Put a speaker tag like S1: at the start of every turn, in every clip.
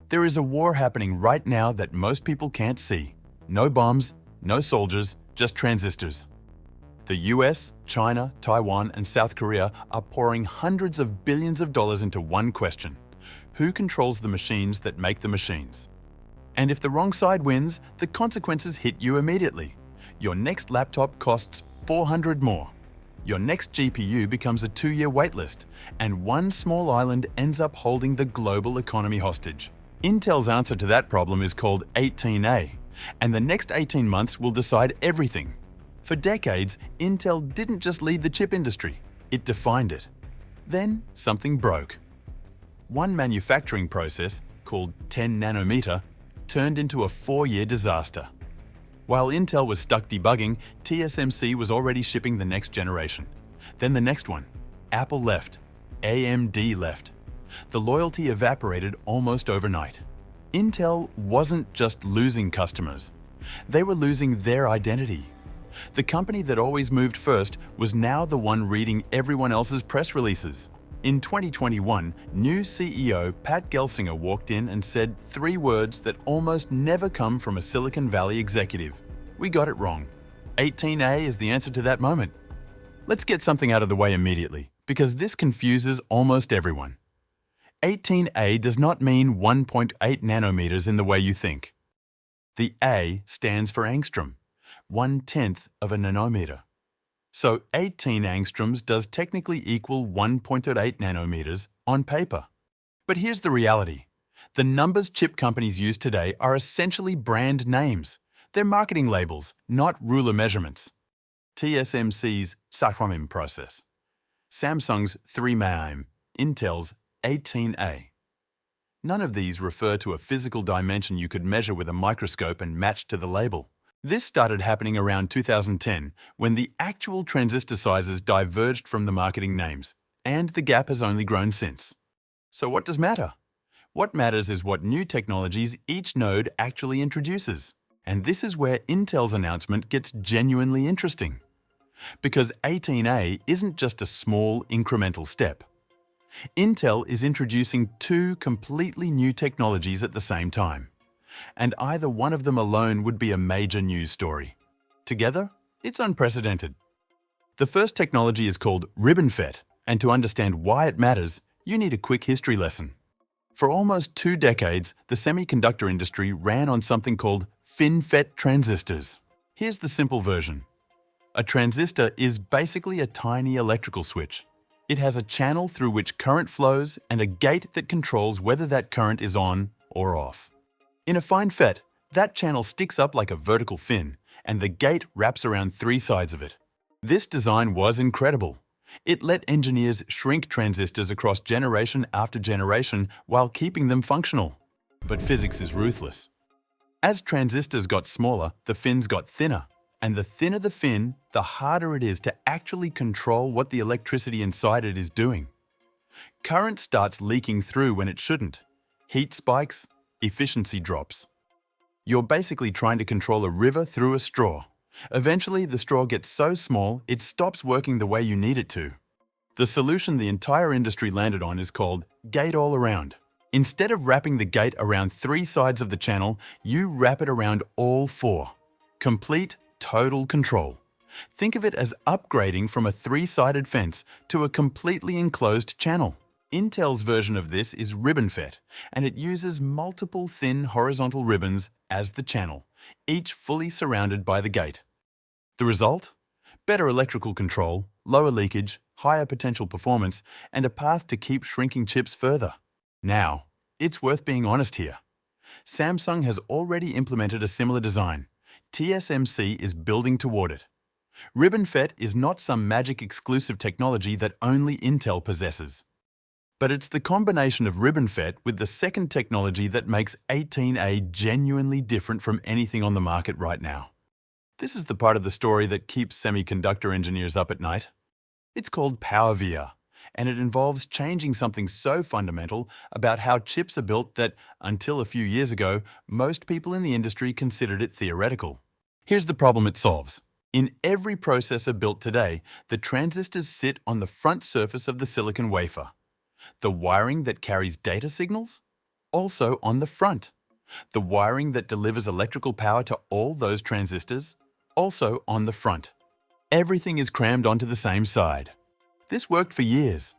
S1: There is a war happening right now that most people can't see. No bombs, no soldiers, just transistors. The US, China, Taiwan, and South Korea are pouring hundreds of billions of dollars into one question: who controls the machines that make the machines? And if the wrong side wins, the consequences hit you immediately. Your next laptop costs $400 more. Your next GPU becomes a 2-year waitlist, and one small island ends up holding the global economy hostage. Intel's answer to that problem is called 18A, and the next 18 months will decide everything. For decades, Intel didn't just lead the chip industry, it defined it. Then something broke. One manufacturing process, called 10 nanometer, turned into a 4-year disaster. While Intel was stuck debugging, TSMC was already shipping the next generation. Then the next one. Apple left. AMD left. The loyalty evaporated almost overnight. Intel wasn't just losing customers. They were losing their identity. The company that always moved first was now the one reading everyone else's press releases. In 2021, new CEO Pat Gelsinger walked in and said 3 words that almost never come from a Silicon Valley executive. We got it wrong. 18A is the answer to that moment. Let's get something out of the way immediately, because this confuses almost everyone. 18A does not mean 1.8 nanometers in the way you think. The A stands for Angstrom, 1/10 of a nanometer. So 18 angstroms does technically equal 1.08 nanometers on paper. But here's the reality. The numbers chip companies use today are essentially brand names. They're marketing labels, not ruler measurements. TSMC's Sakramim process, Samsung's 3-maim, Intel's 18A. None of these refer to a physical dimension you could measure with a microscope and match to the label. This started happening around 2010, when the actual transistor sizes diverged from the marketing names, and the gap has only grown since. So what does matter? What matters is what new technologies each node actually introduces. And this is where Intel's announcement gets genuinely interesting. Because 18A isn't just a small incremental step. Intel is introducing 2 completely new technologies at the same time. And either one of them alone would be a major news story. Together, it's unprecedented. The first technology is called RibbonFET, and to understand why it matters, you need a quick history lesson. For almost 2 decades, the semiconductor industry ran on something called FinFET transistors. Here's the simple version. A transistor is basically a tiny electrical switch. It has a channel through which current flows and a gate that controls whether that current is on or off. In a FinFET, that channel sticks up like a vertical fin, and the gate wraps around 3 sides of it. This design was incredible. It let engineers shrink transistors across generation after generation while keeping them functional. But physics is ruthless. As transistors got smaller, the fins got thinner. And the thinner the fin, the harder it is to actually control what the electricity inside it is doing. Current starts leaking through when it shouldn't. Heat spikes, efficiency drops. You're basically trying to control a river through a straw. Eventually, the straw gets so small, it stops working the way you need it to. The solution the entire industry landed on is called gate-all-around. Instead of wrapping the gate around 3 sides of the channel, you wrap it around all 4. Complete, total control. Think of it as upgrading from a 3-sided fence to a completely enclosed channel. Intel's version of this is RibbonFET, and it uses multiple thin horizontal ribbons as the channel, each fully surrounded by the gate. The result? Better electrical control, lower leakage, higher potential performance, and a path to keep shrinking chips further. Now, it's worth being honest here. Samsung has already implemented a similar design. TSMC is building toward it. RibbonFET is not some magic exclusive technology that only Intel possesses. But it's the combination of RibbonFET with the second technology that makes 18A genuinely different from anything on the market right now. This is the part of the story that keeps semiconductor engineers up at night. It's called PowerVia, and it involves changing something so fundamental about how chips are built that, until a few years ago, most people in the industry considered it theoretical. Here's the problem it solves. In every processor built today, the transistors sit on the front surface of the silicon wafer. The wiring that carries data signals? Also on the front. The wiring that delivers electrical power to all those transistors, also on the front. Everything is crammed onto the same side. This worked for years,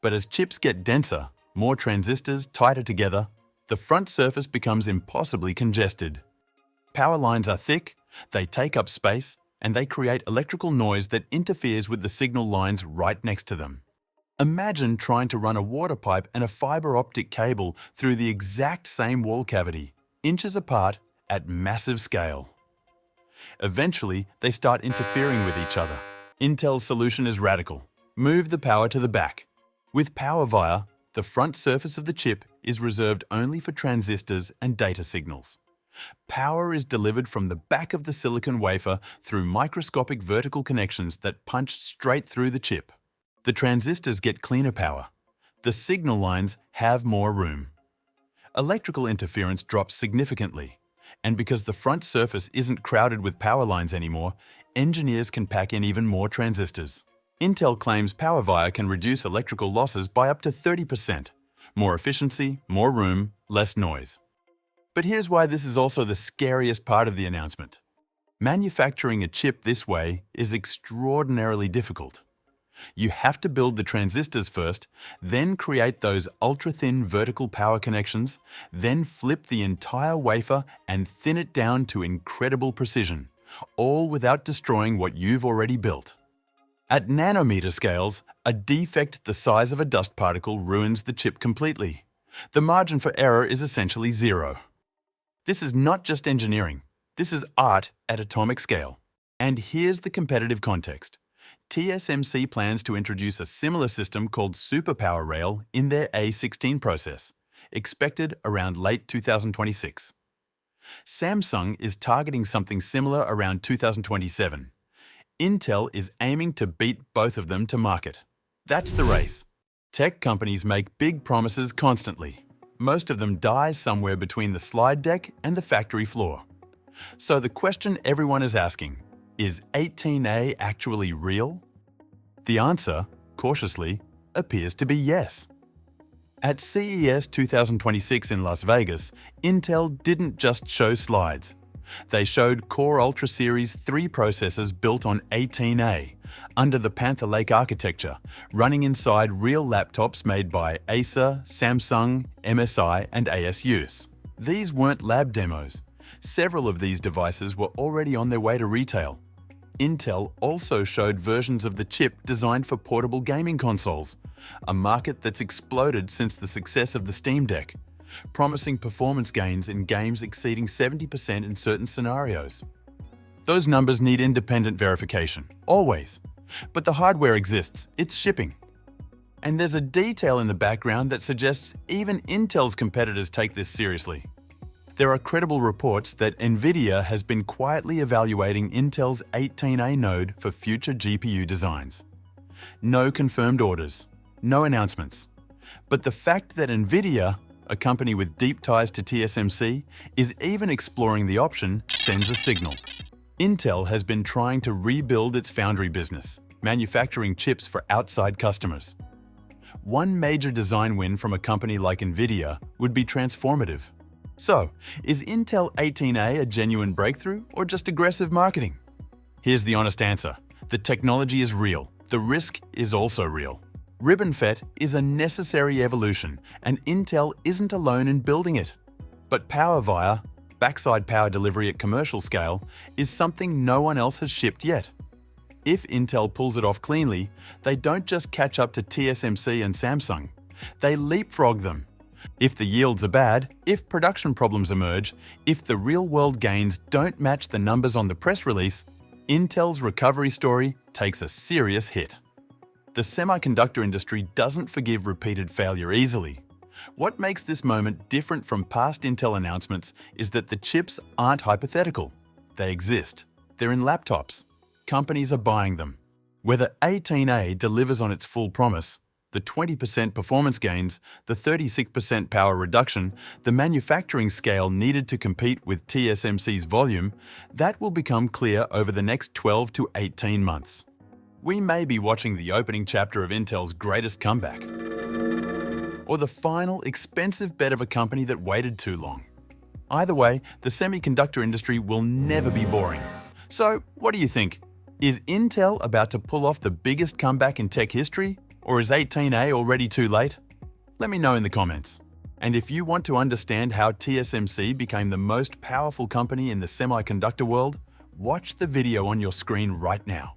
S1: but as chips get denser, more transistors tighter together, the front surface becomes impossibly congested. Power lines are thick, they take up space, and they create electrical noise that interferes with the signal lines right next to them. Imagine trying to run a water pipe and a fiber optic cable through the exact same wall cavity, inches apart at massive scale. Eventually, they start interfering with each other. Intel's solution is radical. Move the power to the back. With PowerVia, the front surface of the chip is reserved only for transistors and data signals. Power is delivered from the back of the silicon wafer through microscopic vertical connections that punch straight through the chip. The transistors get cleaner power. The signal lines have more room. Electrical interference drops significantly, and because the front surface isn't crowded with power lines anymore, engineers can pack in even more transistors. Intel claims PowerVia can reduce electrical losses by up to 30%. More efficiency, more room, less noise. But here's why this is also the scariest part of the announcement. Manufacturing a chip this way is extraordinarily difficult. You have to build the transistors first, then create those ultra-thin vertical power connections, then flip the entire wafer and thin it down to incredible precision, all without destroying what you've already built. At nanometer scales, a defect the size of a dust particle ruins the chip completely. The margin for error is essentially zero. This is not just engineering. This is art at atomic scale. And here's the competitive context. TSMC plans to introduce a similar system called Superpower Rail in their A16 process, expected around late 2026. Samsung is targeting something similar around 2027. Intel is aiming to beat both of them to market. That's the race. Tech companies make big promises constantly. Most of them die somewhere between the slide deck and the factory floor. So the question everyone is asking, is 18A actually real? The answer, cautiously, appears to be yes. At CES 2026 in Las Vegas, Intel didn't just show slides. They showed Core Ultra Series 3 processors built on 18A, under the Panther Lake architecture, running inside real laptops made by Acer, Samsung, MSI, and ASUS. These weren't lab demos. Several of these devices were already on their way to retail. Intel also showed versions of the chip designed for portable gaming consoles, a market that's exploded since the success of the Steam Deck, promising performance gains in games exceeding 70% in certain scenarios. Those numbers need independent verification, always. But the hardware exists, it's shipping. And there's a detail in the background that suggests even Intel's competitors take this seriously. There are credible reports that NVIDIA has been quietly evaluating Intel's 18A node for future GPU designs. No confirmed orders, no announcements. But the fact that NVIDIA, a company with deep ties to TSMC, is even exploring the option sends a signal. Intel has been trying to rebuild its foundry business, manufacturing chips for outside customers. One major design win from a company like NVIDIA would be transformative. So, is Intel 18A a genuine breakthrough or just aggressive marketing? Here's the honest answer. The technology is real. The risk is also real. RibbonFET is a necessary evolution, and Intel isn't alone in building it. But PowerVia, backside power delivery at commercial scale, is something no one else has shipped yet. If Intel pulls it off cleanly, they don't just catch up to TSMC and Samsung. They leapfrog them. If the yields are bad, if production problems emerge, if the real-world gains don't match the numbers on the press release, Intel's recovery story takes a serious hit. The semiconductor industry doesn't forgive repeated failure easily. What makes this moment different from past Intel announcements is that the chips aren't hypothetical. They exist. They're in laptops. Companies are buying them. Whether 18A delivers on its full promise, the 20% performance gains, the 36% power reduction, the manufacturing scale needed to compete with TSMC's volume, that will become clear over the next 12 to 18 months. We may be watching the opening chapter of Intel's greatest comeback. or the final expensive bet of a company that waited too long? Either way, the semiconductor industry will never be boring. So, what do you think? Is Intel about to pull off the biggest comeback in tech history, or is 18A already too late? Let me know in the comments. And if you want to understand how TSMC became the most powerful company in the semiconductor world, watch the video on your screen right now.